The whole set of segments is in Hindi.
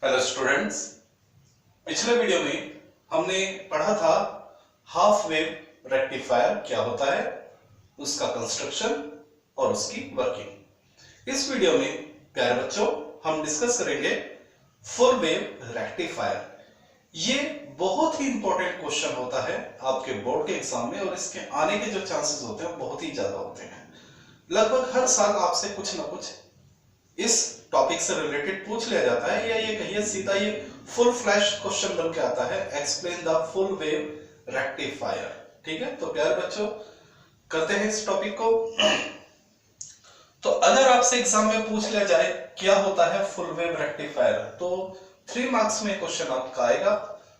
हेलो स्टूडेंट्स, पिछले वीडियो में हमने पढ़ा था हाफ वेव रेक्टिफायर क्या होता है, उसका कंस्ट्रक्शन और उसकी वर्किंग। इस वीडियो में प्यारे बच्चों हम डिस्कस करेंगे फुल वेव रेक्टिफायर। ये बहुत ही इंपॉर्टेंट क्वेश्चन होता है आपके बोर्ड के एग्जाम में और इसके आने के जो चांसेस होते हैं बहुत ही ज्यादा होते हैं। लगभग हर साल आपसे कुछ ना कुछ इस टॉपिक से रिलेटेड पूछ लिया जाता है या ये कहिए सीधा ये फुल फ्लैश क्वेश्चन बन के आता है, explain the full wave rectifier. ठीक है, तो प्यारे बच्चों करते हैं इस टॉपिक को। तो अगर आपसे एग्जाम में पूछ लिया जाए क्या होता है फुल वेव रेक्टिफायर, तो 3 मार्क्स में क्वेश्चन आपका आएगा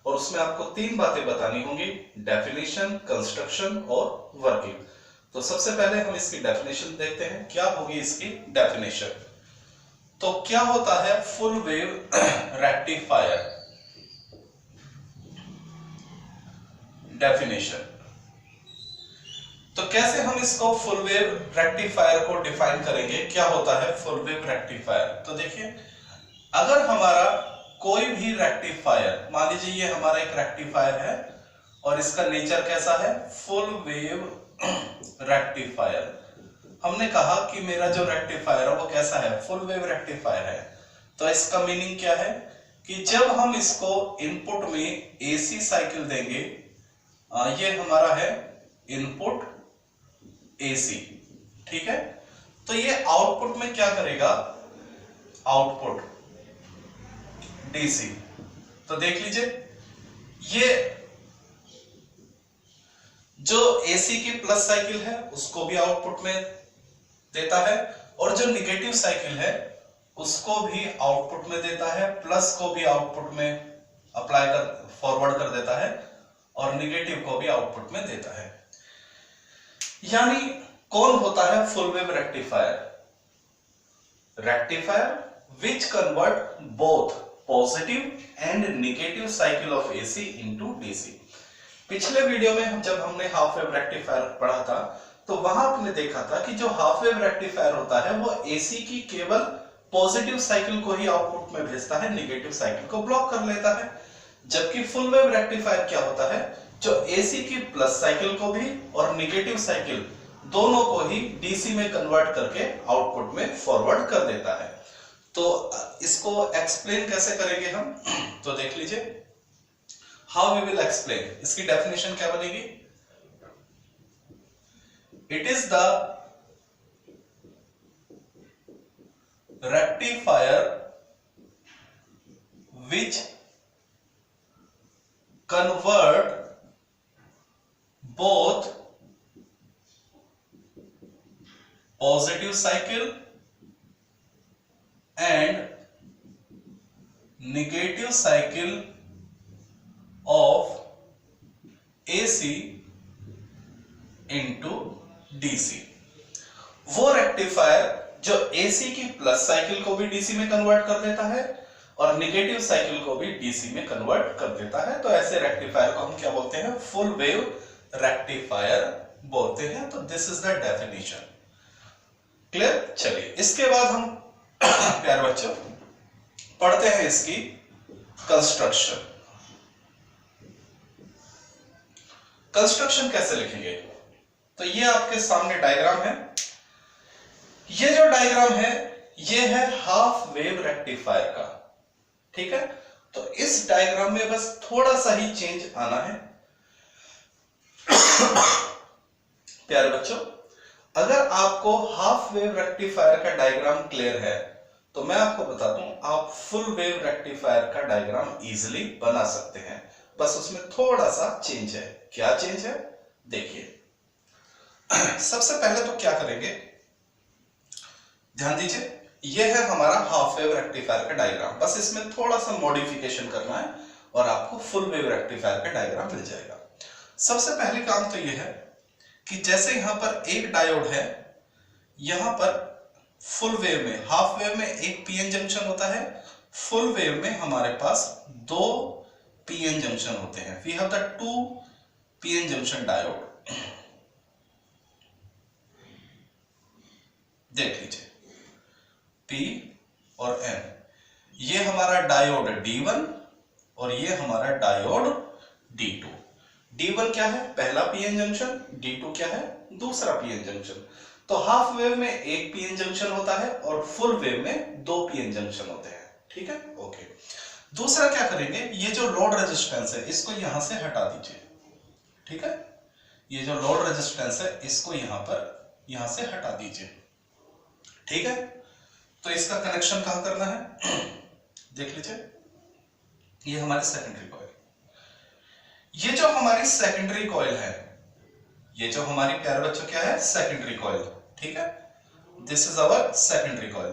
और उसमें आपको 3 बातें बतानी होंगी, डेफिनेशन, कंस्ट्रक्शन और वर्किंग। तो सबसे पहले हम इसकी डेफिनेशन देखते हैं, क्या होगी इसकी डेफिनेशन। तो क्या होता है फुल वेव रेक्टिफायर? डेफिनेशन। तो कैसे हम इसको फुल वेव रेक्टिफायर को डिफाइन करेंगे, क्या होता है फुल वेव रेक्टिफायर? तो देखिए, अगर हमारा कोई भी रेक्टिफायर, मान लीजिए ये हमारा एक रेक्टिफायर है और इसका नेचर कैसा है, फुल वेव रेक्टिफायर। हमने कहा कि मेरा जो रेक्टिफायर है वो कैसा है, फुल वेव रेक्टिफायर है। तो इसका मीनिंग क्या है कि जब हम इसको इनपुट में एसी साइकिल देंगे, ये हमारा है इनपुट एसी, ठीक है, तो ये आउटपुट में क्या करेगा, आउटपुट डीसी। तो देख लीजिए, ये जो एसी की प्लस साइकिल है उसको भी आउटपुट में देता है और जो निगेटिव साइकिल है उसको भी आउटपुट में देता है, प्लस को भी आउटपुट में अप्लाई कर फॉरवर्ड कर देता है और निगेटिव को भी आउटपुट में देता है। यानी कौन होता है full wave rectifier? Rectifier which convert both positive and negative cycle of AC into DC. पिछले वीडियो में जब हमने हाफ वेव रेक्टिफायर पढ़ा था तो वहां आपने देखा था कि जो हाफ वेव रेक्टिफायर होता है वो एसी की केवल पॉजिटिव साइकिल को ही आउटपुट में भेजता है, नेगेटिव साइकिल को ब्लॉक कर लेता है। जबकि फुल वेव रेक्टिफायर क्या होता है, जो एसी की प्लस साइकिल को भी और नेगेटिव साइकिल दोनों को ही डीसी में कन्वर्ट करके आउटपुट में फॉरवर्ड कर देता है। तो इसको एक्सप्लेन कैसे करेंगे हम, तो देख लीजिए, हाउ वी विल एक्सप्लेन। इसकी डेफिनेशन क्या बनेगी, it is the rectifier which convert both positive cycle and negative cycle of AC into DC. वो रेक्टिफायर जो एसी की प्लस साइकिल को भी डीसी में कन्वर्ट कर देता है और नेगेटिव साइकिल को भी डीसी में कन्वर्ट कर देता है, तो ऐसे रेक्टिफायर को हम क्या बोलते हैं, फुल वेव रेक्टिफायर बोलते हैं। तो this is the definition. Clear? चलिए इसके बाद हम प्यारे बच्चों पढ़ते हैं इसकी कंस्ट्रक्शन। कंस्ट्रक्शन कैसे लिखेंगे, तो ये आपके सामने डायग्राम है। ये जो डायग्राम है ये है हाफ वेव रेक्टिफायर का, ठीक है। तो इस डायग्राम में बस थोड़ा सा ही चेंज आना है। प्यारे बच्चों, अगर आपको हाफ वेव रेक्टिफायर का डायग्राम क्लियर है तो मैं आपको बता दूं, आप फुल वेव रेक्टिफायर का डायग्राम इजीली बना सकते हैं। बस उसमें थोड़ा सा चेंज है। क्या चेंज है देखिए। सबसे पहले तो क्या करेंगे, ध्यान दीजिए, यह है हमारा हाफ वेव रेक्टिफायर का डायग्राम। बस इसमें थोड़ा सा मॉडिफिकेशन करना है और आपको फुल वेव रेक्टिफायर का डायग्राम मिल जाएगा। सबसे पहले काम तो यह है कि जैसे यहां पर एक डायोड है, यहां पर फुल वेव में, हाफ वेव में एक पीएन जंक्शन होता है, फुल वेव में हमारे पास 2 पीएन जंक्शन होते हैं। We have the 2 PN junction diode. देख लीजिए, P और N, ये हमारा डायोड D1 और ये हमारा डायोड D2। D1 क्या है? पहला पीएन जंक्शन। D2 क्या है? दूसरा पीएन जंक्शन। तो हाफ वेव में एक पीएन जंक्शन होता है और फुल वेव में दो पीएन जंक्शन होते हैं। ठीक है, ओके। दूसरा क्या करेंगे, ये जो लोड रेजिस्टेंस है इसको यहां से हटा दीजिए। ठीक है, ये जो लोड रेजिस्टेंस है इसको यहां से हटा दीजिए। ठीक है, तो इसका कनेक्शन कहां करना है देख लीजिए। ये हमारी सेकेंडरी कॉइल, ये जो हमारी सेकेंडरी कॉइल है, ये जो हमारी प्यारे बच्चों क्या है? Secondary coil. ठीक है, this is our secondary coil.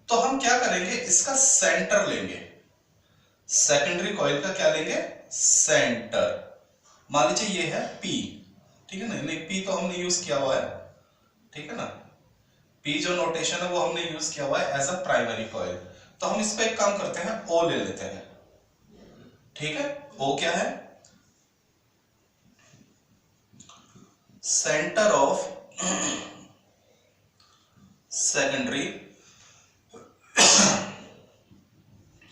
तो हम क्या करेंगे, इसका सेंटर लेंगे। सेकेंडरी कॉइल का क्या लेंगे? सेंटर। मान लीजिए ये है P। ठीक है ना, नहीं P तो हमने यूज किया हुआ है। ठीक है ना, P जो नोटेशन है वो हमने यूज किया हुआ है एज अ प्राइमरी कॉइल। तो हम इसको एक काम करते हैं, O ले लेते हैं। ठीक है, O क्या है? Centre of secondary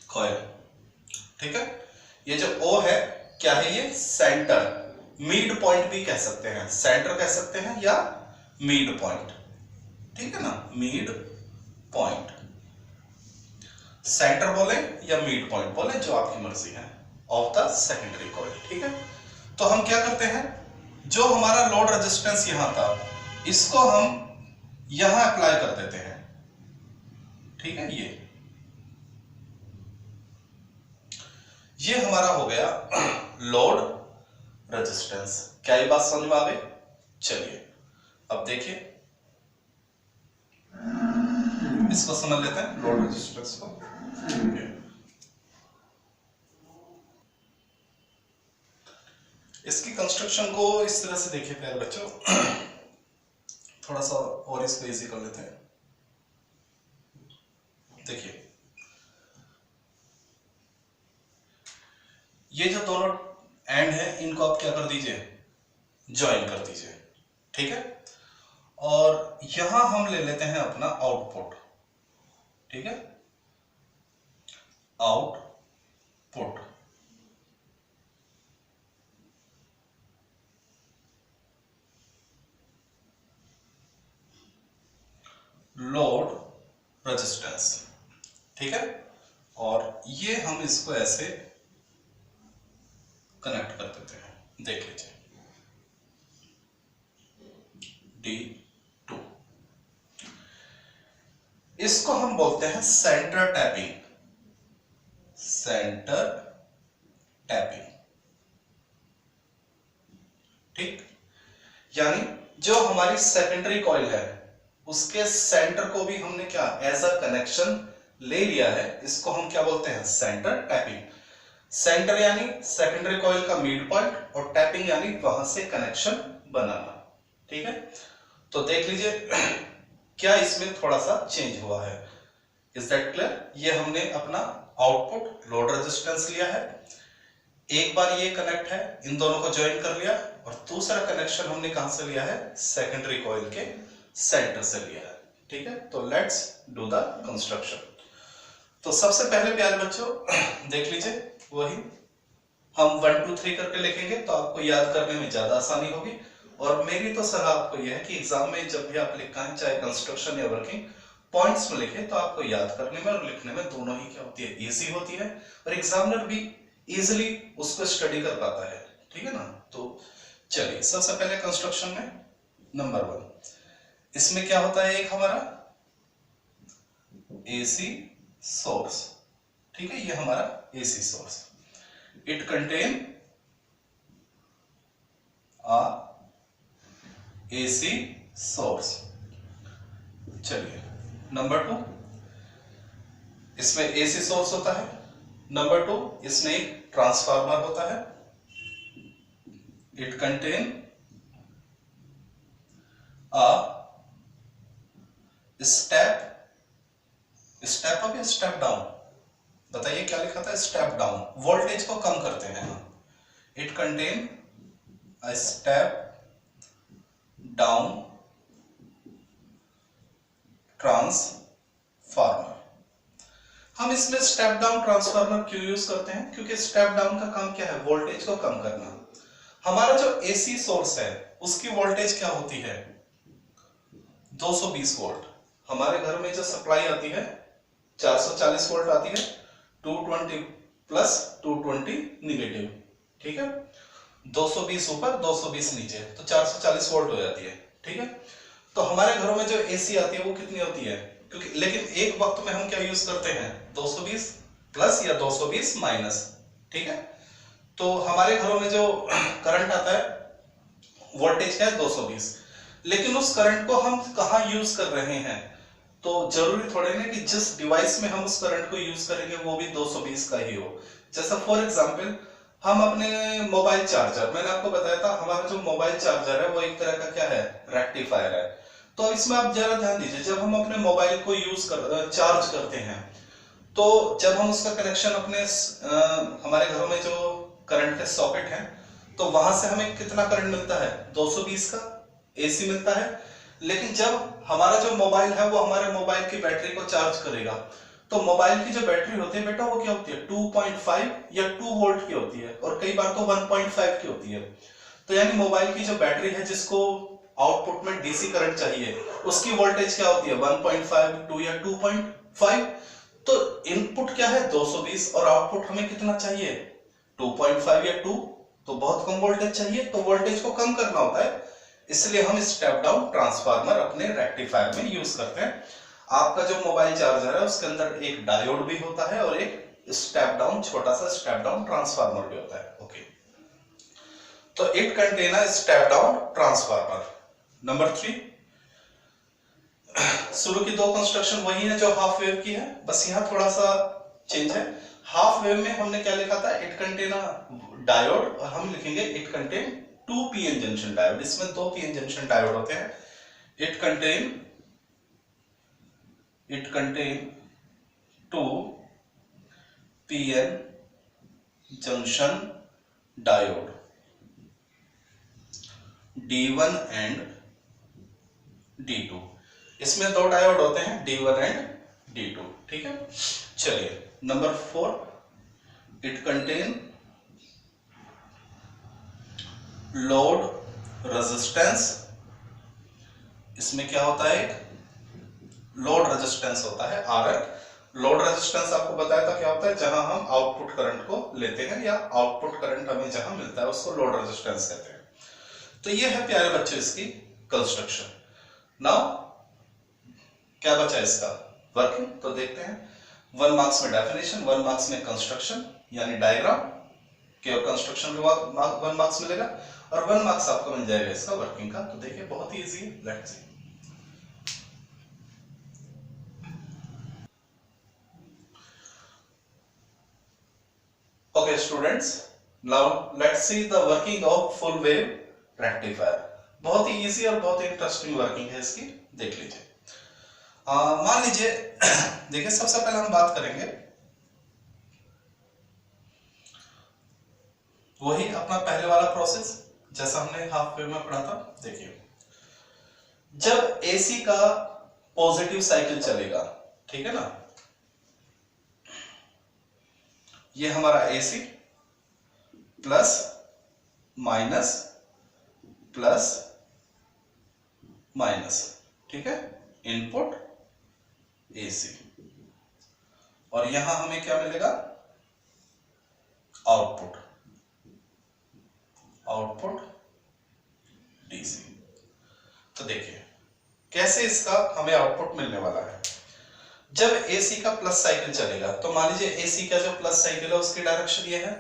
coil. ठीक है, ये जो O है क्या है? ये सेंटर, मिड पॉइंट भी कह सकते हैं, सेंटर कह सकते हैं या मिड पॉइंट। ठीक है ना, मिड पॉइंट, सेंटर बोले या मिड पॉइंट बोले, जो आपकी मर्जी है, ऑफ द सेकेंडरी कॉइल। ठीक है, तो हम क्या करते हैं, जो हमारा लोड रेजिस्टेंस यहां था इसको हम यहां अप्लाई कर देते हैं। ठीक है, ये हमारा हो गया लोड रेजिस्टेंस। क्या ये बात समझ में आ गई? चलिए अब देखिए, इसको समझ लेते हैं, लोड रेजिस्टेंस को। इसकी कंस्ट्रक्शन को इस तरह से देखिए प्यारे बच्चों, थोड़ा सा और इसको इजी कर लेते हैं। देखिए, ये जो दोनों एंड है इनको आप क्या कर दीजिए? ज्वाइन कर दीजिए। ठीक है, और यहां हम ले लेते हैं अपना आउटपुट। ठीक है, आउटपुट। Load resistance. ठीक है, और ये हम इसको ऐसे कनेक्ट कर देते हैं। देख लीजिए, D2, इसको हम बोलते हैं सेंटर टैपिंग। Centre tapping. ठीक, यानी जो हमारी सेकेंडरी कॉइल है उसके सेंटर को भी हमने क्या एज अ कनेक्शन ले लिया है, इसको हम क्या बोलते हैं? Centre tapping. सेंटर यानी सेकेंडरी कॉइल का मिड पॉइंट, और टैपिंग यानी वहां से कनेक्शन बनाना। ठीक है, तो देख लीजिए क्या इसमें थोड़ा सा चेंज हुआ है। Is that clear? ये हमने अपना आउटपुट लोड रेजिस्टेंस लिया है, एक बार ये कनेक्ट है, इन दोनों को ज्वाइन कर लिया, और दूसरा कनेक्शन हमने कहां से लिया है? सेकेंडरी कॉइल के सेंटर से लिया है। ठीक है, तो लेट्स डू द कंस्ट्रक्शन। तो सबसे पहले प्यारे बच्चों देख लीजिए, वही हम 1 2 3 करके लिखेंगे तो आपको याद करने में ज्यादा आसानी होगी। और मेरी तो सलाह आपको यह है कि एग्जाम में जब भी आप लिखें, चाहे कंस्ट्रक्शन या वर्किंग, पॉइंट्स में लिखें तो आपको याद करने में और लिखने में दोनों ही क्या होती है? इजी होती है, और एग्जामिनर भी इजिली उसको स्टडी कर पाता है। ठीक है ना, तो चलिए सबसे पहले कंस्ट्रक्शन में नंबर 1, इसमें क्या होता है? एक हमारा AC सोर्स। ठीक है, ये हमारा AC सोर्स, इट कंटेन आ AC सोर्स। चलिए नंबर 2, इसमें AC सोर्स होता है। नंबर 2, इसमें एक ट्रांसफार्मर होता है, it contain a step up या स्टेप डाउन? बताइए क्या लिखा था? स्टेप डाउन, वोल्टेज को कम करते हैं हम। It contain a step down transformer. हम इसमें स्टेप डाउन ट्रांसफार्मर क्यों यूज करते हैं? क्योंकि स्टेप डाउन का काम क्या है? वोल्टेज को कम करना। हमारा जो एसी सोर्स है उसकी वोल्टेज क्या होती है? 220 वोल्ट। हमारे घर में जो सप्लाई आती है 440 वोल्ट आती है, 220 प्लस 220 निगेटिव, ठीक है। 220 ऊपर 220 नीचे, तो 440 वोल्ट हो जाती है, ठीक है। तो हमारे घरों में जो एसी आती है वो कितनी होती है? क्योंकि लेकिन एक वक्त में हम क्या यूज करते हैं? 220 प्लस या 220 माइनस, ठीक है। तो हमारे घरों में जो करंट आता है वोल्टेज है 220, लेकिन उस करंट को हम कहाँ यूज कर रहे हैं? तो जरूरी थोड़े ना कि जिस डिवाइस में हम उस करंट को यूज करेंगे वो भी 220 का ही हो। जैसा फॉर एग्जांपल हम अपने मोबाइल चार्जर, मैंने आपको बताया था हमारा जो मोबाइल चार्जर है वो एक तरह का क्या है? रेक्टिफायर है। तो इसमें आप जरा ध्यान दीजिए, जब हम अपने मोबाइल को चार्ज करते हैं तो जब हम उसका कनेक्शन अपने हमारे घरों में जो करंट के सॉकेट है तो वहां से हमें कितना करंट मिलता है? 220 का एसी मिलता है। लेकिन जब हमारा जो मोबाइल है वो हमारे मोबाइल की बैटरी को चार्ज करेगा तो मोबाइल की जो बैटरी होती है बेटा वो क्या होती है? 2.5 या 2 वोल्ट की होती है, और कई बार तो 1.5 की होती है। तो यानी मोबाइल की जो बैटरी है जिसको आउटपुट में डीसी करंट चाहिए उसकी वोल्टेज क्या होती है? 1.5, 2 या 2.5। तो इनपुट क्या है? 220, और आउटपुट हमें कितना चाहिए? 2.5 या 2, तो बहुत कम वोल्टेज चाहिए। तो वोल्टेज को कम करना होता है, इसलिए हम स्टेप डाउन ट्रांसफार्मर अपने रेक्टिफायर में यूज करते हैं। आपका जो मोबाइल चार्जर है उसके अंदर एक डायोड भी होता है और एक स्टेप डाउन, छोटा सा स्टेप डाउन ट्रांसफार्मर भी होता है। ओके, तो it contain a step down transformer. Number 3, शुरू की दो कंस्ट्रक्शन वही है जो हाफ वेव की है, बस यहां थोड़ा सा चेंज है। हाफ वेव में हमने क्या लिखा था? इट कंटेन अ डायोड, और हम लिखेंगे it contain 2 PN junction diode. इसमें 2 पीएन जंक्शन डायोड होते हैं। It contain 2 PN junction diode, D1 and D2। इसमें दो डायोड होते हैं, D1 एंड D2, ठीक है। चलिए number 4, it contain load resistance. इसमें क्या होता है? लोड रेजिस्टेंस होता है RL। लोड रेजिस्टेंस आपको बताया था क्या होता है? जहां हम आउटपुट करंट को लेते हैं या आउटपुट करंट हमें जहां मिलता है उसको लोड रेजिस्टेंस कहते हैं। तो ये है प्यारे बच्चों इसकी कंस्ट्रक्शन। नाउ क्या बचा इसका? वर्किंग। तो देखते हैं, 1 मार्क्स में डेफिनेशन, 1 मार्क्स में कंस्ट्रक्शन यानी डायग्राम, केवल कंस्ट्रक्शन में 1 मार्क्स मिलेगा, और 1 मार्क्स आपको मिल जाएगा इसका वर्किंग का। तो देखिए बहुत ही इजी है, let's see. Okay students, now let's see the working of full wave rectifier. बहुत ही इजी और बहुत ही इंटरेस्टिंग वर्किंग है इसकी, देख लीजिए। मान लीजिए देखिए, सबसे पहले हम बात करेंगे वही अपना पहले वाला प्रोसेस जैसा हमने हाफ वेव में पढ़ा था। देखिए, जब एसी का पॉजिटिव साइकिल चलेगा, ठीक है ना, ये हमारा AC plus minus plus minus, ठीक है, इनपुट एसी, और यहां हमें क्या मिलेगा? Output, output DC. तो देखिए कैसे इसका हमें आउटपुट मिलने वाला है। जब एसी का प्लस साइकिल चलेगा, तो मान लीजिए एसी का जो प्लस साइकिल है उसकी डायरेक्शन ये है।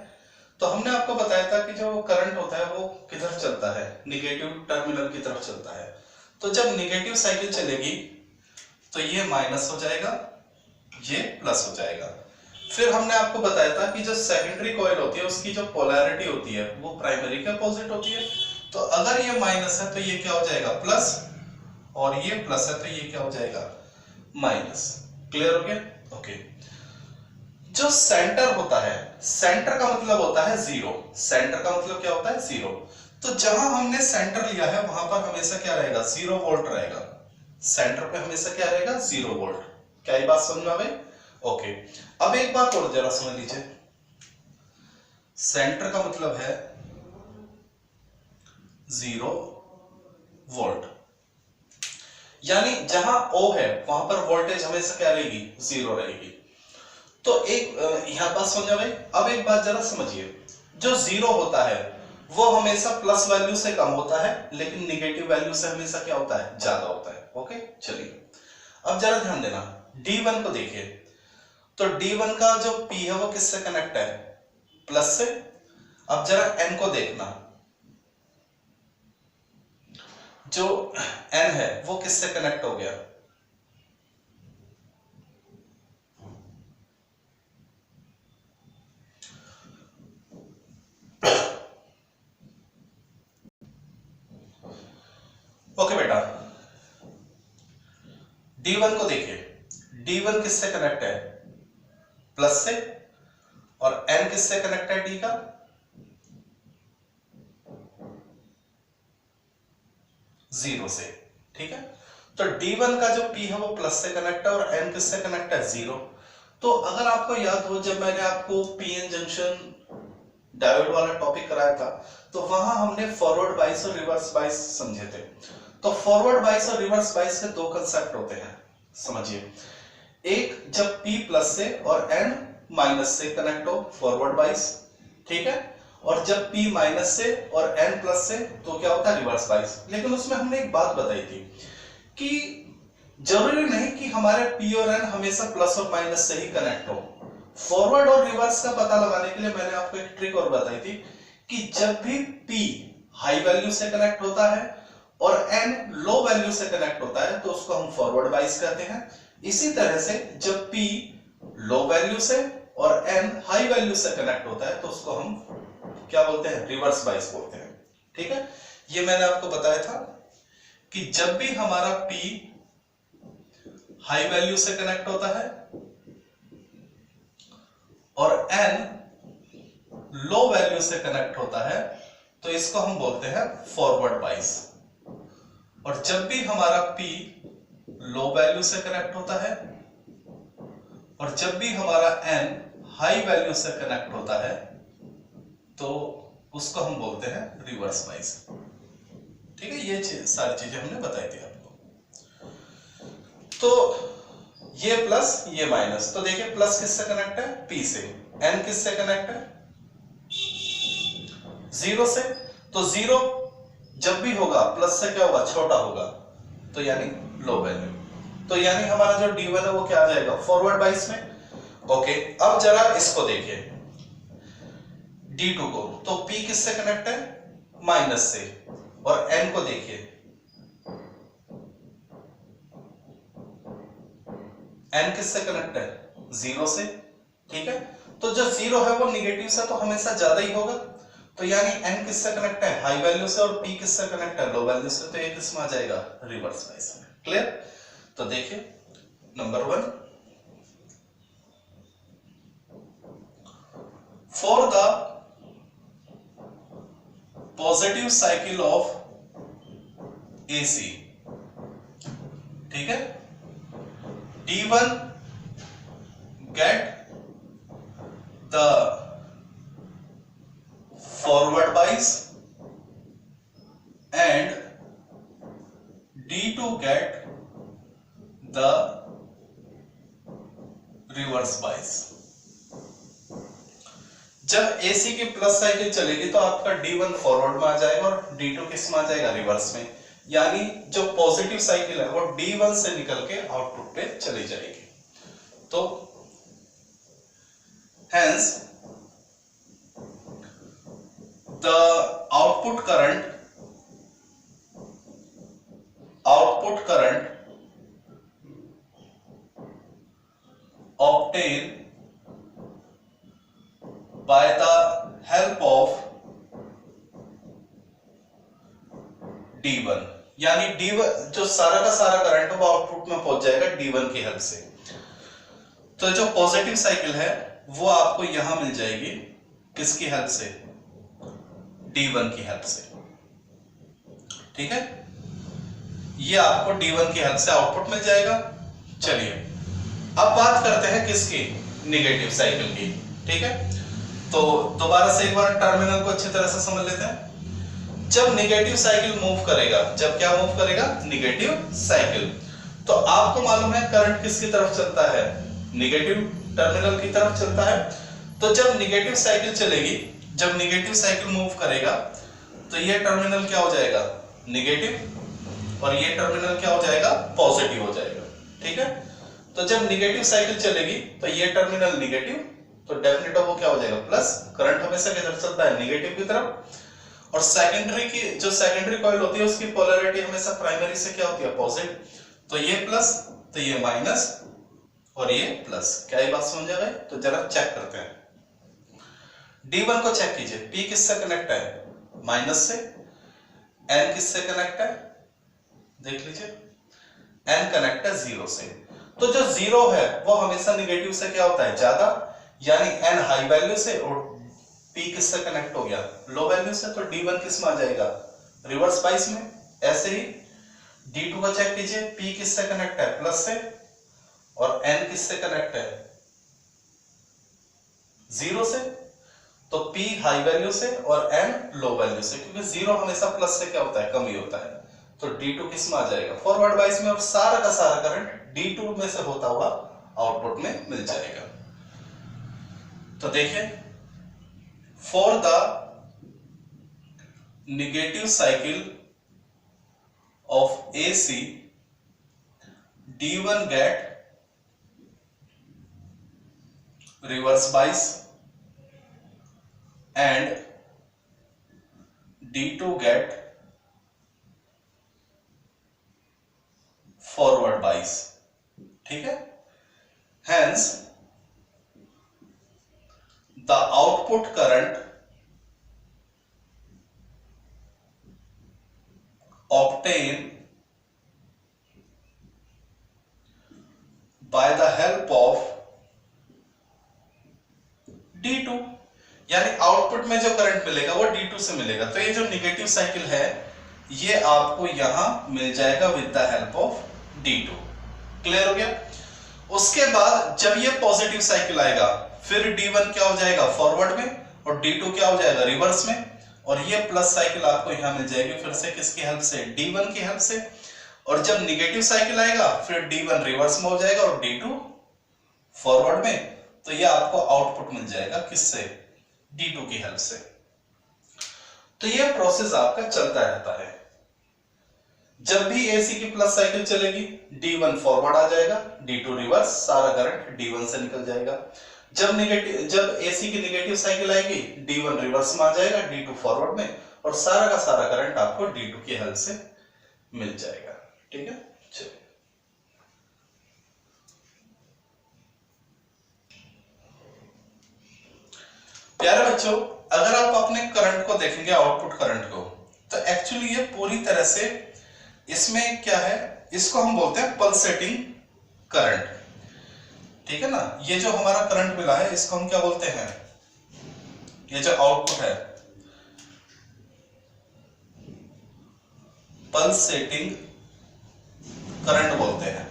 तो हमने आपको बताया था कि जो करंट होता है वो किधर चलता है? निगेटिव टर्मिनल की तरफ चलता है। तो जब निगेटिव साइकिल चलेगी तो ये माइनस हो जाएगा, ये प्लस हो जाएगा। फिर हमने आपको बताया था कि जो सेकेंडरी कॉइल होती है उसकी जो पोलैरिटी होती है वो प्राइमरी के अपोजिट होती है। तो अगर ये माइनस है तो ये क्या हो जाएगा? प्लस, और ये प्लस है तो ये क्या हो जाएगा? माइनस। क्लियर हो गया? ओके। जो सेंटर होता है, सेंटर का मतलब होता है जीरो। सेंटर का मतलब क्या होता है? जीरो। तो जहां हमने सेंटर लिया है वहां पर हमेशा क्या रहेगा? 0 वोल्ट रहेगा। सेंटर पे हमेशा क्या रहेगा? 0 वोल्ट। क्या ये बात समझ में आ गई? ओके, अब एक बात और जरा समझ लीजिए, सेंटर का मतलब है 0 वोल्ट, यानी जहां O है वहां पर वोल्टेज हमेशा क्या रहेगी, 0 रहेगी। तो एक यहां बात समझ भाई। अब एक बात जरा समझिए, जो 0 होता है वो हमेशा प्लस वैल्यू से कम होता है, लेकिन निगेटिव वैल्यू से हमेशा क्या होता है, ज्यादा होता है। ओके, चलिए अब जरा ध्यान देना, D1 को देखिए, तो D1 का जो P है वो किससे कनेक्ट है, प्लस से। अब जरा N को देखना, जो N है वो किससे कनेक्ट हो गया, ओके बेटा, D1 को देखिए, D1 किससे कनेक्ट है, प्लस से, और N किससे कनेक्ट है, D का, जीरो से। ठीक है, तो D1 का जो P है वो प्लस से कनेक्ट है और N किससे कनेक्ट है, 0। तो अगर आपको याद हो, जब मैंने आपको पीएन जंक्शन डायोड वाला टॉपिक कराया था, तो वहां हमने फॉरवर्ड बाइस और रिवर्स बाइस समझे थे। तो फॉरवर्ड बाइस और रिवर्स बाइस के दो कंसेप्ट होते हैं, समझिए। एक, जब P प्लस से और N माइनस से कनेक्ट हो, फॉरवर्ड बाइस, ठीक है, और जब P माइनस से और N प्लस से तो क्या होता है, रिवर्स बाइस। लेकिन उसमें हमने एक बात बताई थी कि जरूरी नहीं कि हमारे P और N हमेशा प्लस और माइनस से ही कनेक्ट हो। फॉरवर्ड और रिवर्स का पता लगाने के लिए मैंने आपको एक ट्रिक और बताई थी कि जब भी P हाई वैल्यू से कनेक्ट होता है और N लो वैल्यू से कनेक्ट होता है तो उसको हम फॉरवर्ड बाइस कहते हैं। इसी तरह से जब P लो वैल्यू से और N हाई वैल्यू से कनेक्ट होता है तो उसको हम क्या बोलते हैं, रिवर्स बाइस बोलते हैं। ठीक है, ये मैंने आपको बताया था कि जब भी हमारा P हाई वैल्यू से कनेक्ट होता है और N लो वैल्यू से कनेक्ट होता है तो इसको हम बोलते हैं फॉरवर्ड बाइस। और जब भी हमारा P लो वैल्यू से कनेक्ट होता है और जब भी हमारा N हाई वैल्यू से कनेक्ट होता है तो उसको हम बोलते हैं रिवर्स बाइस। ठीक है, ये सारी चीजें हमने बताई थी आपको। तो ये प्लस ये माइनस, तो देखिए प्लस किससे कनेक्ट है, P से, N किससे कनेक्ट है, 0 से। तो 0 जब भी होगा प्लस से क्या होगा, छोटा होगा, तो यानी लो वैल्यू। तो यानी हमारा जो D1 है वो क्या आ जाएगा, फॉरवर्ड बाइस में। ओके, अब जरा इसको देखिए D2 को, तो P किससे कनेक्ट है, माइनस से, और N को देखिए, N किससे कनेक्ट है, 0 से। ठीक है, तो जो 0 है वो निगेटिव से तो हमेशा ज्यादा ही होगा, तो यानी N किससे कनेक्ट है, हाई वैल्यू से, और P किससे कनेक्ट है, लो वैल्यू से, तो ये किसमें आ जाएगा, रिवर्स बाइस में। क्लियर? तो देखिए number 1, for the positive cycle of AC, ठीक है, D1 get the forward bias and D2 get the reverse bias। जब AC की प्लस साइकिल चलेगी तो आपका D1 फॉरवर्ड में आ जाएगा और D2 किस में आ जाएगा, रिवर्स में। यानी जो पॉजिटिव साइकिल है वो D1 से निकल के आउटपुट पे चली जाएगी। तो hence the output current obtained by the help of D1, यानी D1 जो सारा का सारा करंट है वो आउटपुट में पहुंच जाएगा D1 की हेल्प से। तो जो पॉजिटिव साइकिल है वो आपको यहां मिल जाएगी किसकी हेल्प से, D1 की हेल्प से। ठीक है, ये आपको D1 की हेल्प से आउटपुट मिल जाएगा। चलिए अब बात करते हैं किसकी, निगेटिव साइकिल की। ठीक है, तो दोबारा से एक बार टर्मिनल को अच्छी तरह से समझ लेते हैं। जब निगेटिव साइकिल मूव करेगा, जब क्या मूव करेगा, निगेटिव साइकिल, तो आपको मालूम है करंट किसकी तरफ चलता है, निगेटिव टर्मिनल की तरफ चलता है। तो जब निगेटिव साइकिल चलेगी, जब निगेटिव साइकिल मूव करेगा तो ये टर्मिनल क्या हो जाएगा, निगेटिव, और ये टर्मिनल क्या हो जाएगा, पॉजिटिव हो जाएगा। ठीक है, तो जब निगेटिव साइकिल चलेगी तो ये टर्मिनल निगेटिव, तो डेफिनेट वो क्या हो जाएगा, प्लस। करंट हमेशा किधर चलता है, निगेटिव की तरफ। और सेकेंडरी की जो सेकेंडरी कॉइल होती है उसकी पोलैरिटी हमेशा प्राइमरी से क्या होती है, अपोजिट। तो ये प्लस, तो ये माइनस, और ये प्लस। क्या ये बात समझ आ गई? तो जरा चेक करते हैं। D1 को चेक कीजिए, P किससे कनेक्ट है, माइनस से। N किससे कनेक्ट है, देख लीजिए, N कनेक्ट है 0 से। तो जो 0 है वो हमेशा निगेटिव से क्या होता है, ज्यादा, यानी N हाई वैल्यू से, और P किससे कनेक्ट हो गया, लो वैल्यू से। तो D1 किस में आ जाएगा, रिवर्स बाइस में। ऐसे ही D2 को चेक कीजिए, P किससे कनेक्ट है, प्लस से, और N किससे कनेक्ट है, 0 से। तो P हाई वैल्यू से और N लो वैल्यू से, क्योंकि 0 हमेशा प्लस से क्या होता है, कम ही होता है। तो D2 किस में आ जाएगा, फॉरवर्ड बाइस में, और सारा का सारा करंट D2 में से होता हुआ आउटपुट में मिल जाएगा। तो देखिए, for the negative cycle of AC, D1 get reverse bias and D2 get forward bias। ठीक है, hence the output current obtained by the help of D2, यानी आउटपुट में जो करंट मिलेगा वो D2 से मिलेगा। तो ये जो निगेटिव साइकिल है ये आपको यहां मिल जाएगा with the help of D2। Clear हो गया? उसके बाद जब ये पॉजिटिव साइकिल आएगा फिर D1 क्या हो जाएगा, फॉरवर्ड में, और D2 क्या हो जाएगा, रिवर्स में। और ये प्लस साइकिल आपको यहां मिल जाएगी फिर से किसकी हेल्प से, D1 की हेल्प से। और जब निगेटिव साइकिल आएगा फिर D1 रिवर्स में हो जाएगा और D2 फॉरवर्ड में। तो ये आपको आउटपुट मिल जाएगा किससे, D2 की हेल्प से। तो ये प्रोसेस आपका चलता रहता है। जब भी AC की प्लस साइकिल चलेगी D1 फॉरवर्ड आ जाएगा, D2 रिवर्स, सारा करंट D1 से निकल जाएगा। जब AC की निगेटिव साइकिल आएगी D1 रिवर्स में आ जाएगा, D2 फॉरवर्ड में, और सारा का सारा करंट आपको D2 की हेल्प से मिल जाएगा। ठीक है, चलिए। प्यारे बच्चों, अगर आप अपने करंट को देखेंगे, आउटपुट करंट को, तो एक्चुअली ये पूरी तरह से इसमें क्या है, इसको हम बोलते हैं पल्सेटिंग करंट। ठीक है ना, ये जो हमारा करंट मिला है इसको हम क्या बोलते हैं, ये जो आउटपुट है पल्सेटिंग करंट बोलते हैं।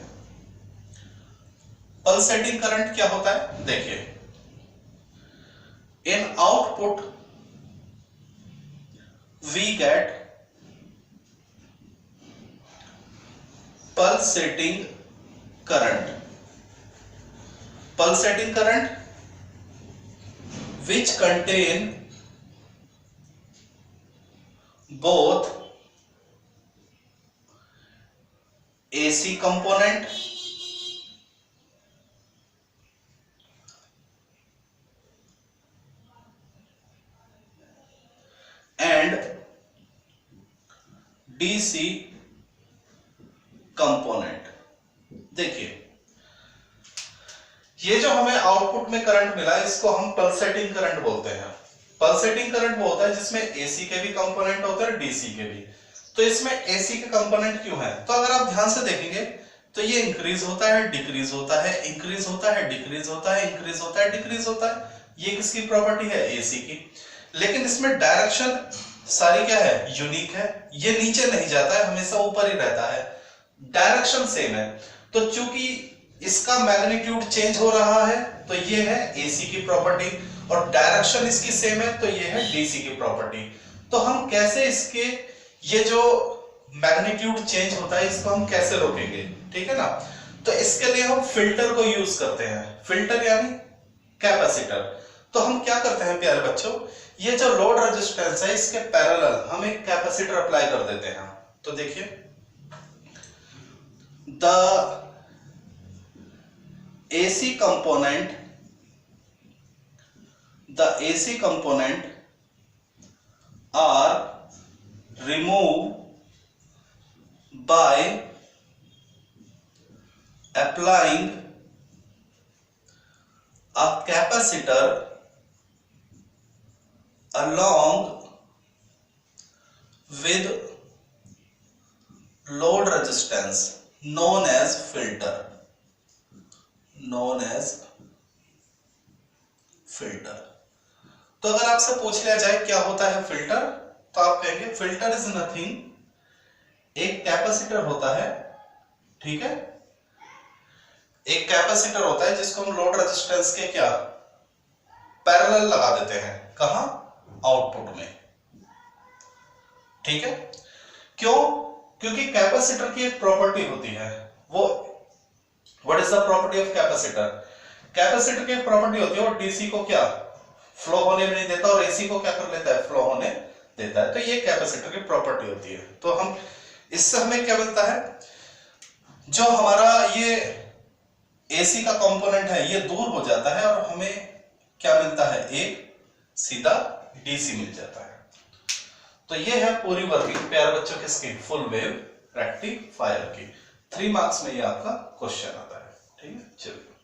पल्सेटिंग करंट क्या होता है, देखिए, in output we get pulsating current which contain both AC component and DC component. देखिए, ये जो हमें आउटपुट में करंट मिला इसको हम पल्सेटिंग करंट बोलते हैं। पल्सेटिंग करंट वो होता है जिसमें AC के भी कंपोनेंट होते हैं और DC के भी। तो इसमें AC के कंपोनेंट क्यों है, तो अगर आप ध्यान से देखेंगे तो ये इंक्रीज होता है, डिक्रीज होता है, इंक्रीज होता है, डिक्रीज होता है, इंक्रीज होता है, डिक्रीज होता है। ये किसकी प्रॉपर्टी है, AC की। लेकिन इसमें डायरेक्शन सारी क्या है, यूनिक है। ये नीचे नहीं जाता है, हमेशा ऊपर ही रहता है, डायरेक्शन सेम है। तो चूंकि इसका मैग्नीट्यूड चेंज हो रहा है तो ये है एसी की प्रॉपर्टी, और डायरेक्शन इसकी सेम है तो ये है डीसी की प्रॉपर्टी। तो हम कैसे इसके ये जो मैग्नीट्यूड चेंज होता है इसको हम कैसे रोकेंगे, ठीक है ना। तो इसके लिए हम फिल्टर को यूज करते हैं, फिल्टर यानी कैपेसिटर। तो हम क्या करते हैं प्यारे बच्चों, ये जो लोड रेजिस्टेंस है इसके पैरेलल हम एक कैपेसिटर अप्लाई कर देते हैं। तो देखिए the AC component are removed by applying a capacitor along with load resistance known as filter, तो अगर आपसे पूछ लिया जाए क्या होता है फिल्टर, तो आप कहेंगे फिल्टर इज नथिंग, एक कैपेसिटर होता है, ठीक है, एक कैपेसिटर होता है जिसको हम लोड रेजिस्टेंस के क्या पैरेलल लगा देते हैं, कहां, आउटपुट में, ठीक है। क्यों, क्योंकि कैपेसिटर की एक प्रॉपर्टी होती है, वो what is the property of capacitor, capacitor की एक प्रॉपर्टी होती है वो डीसी को क्या फ्लो होने में नहीं देता और एसी को क्या कर लेता है, फ्लो होने देता है। तो ये कैपेसिटर की प्रॉपर्टी होती है। तो हम इससे हमें क्या मिलता है, जो हमारा ये एसी का कंपोनेंट है ये दूर हो जाता है और हमें क्या मिलता है, एक सीधा डीसी मिल जाता है। तो ये है पूरी वर्किंग प्यारे बच्चों किसकी, फुल वेव रेक्टिफायर की। 3 मार्क्स में ये आपका क्वेश्चन आता है, ठीक है। चलिए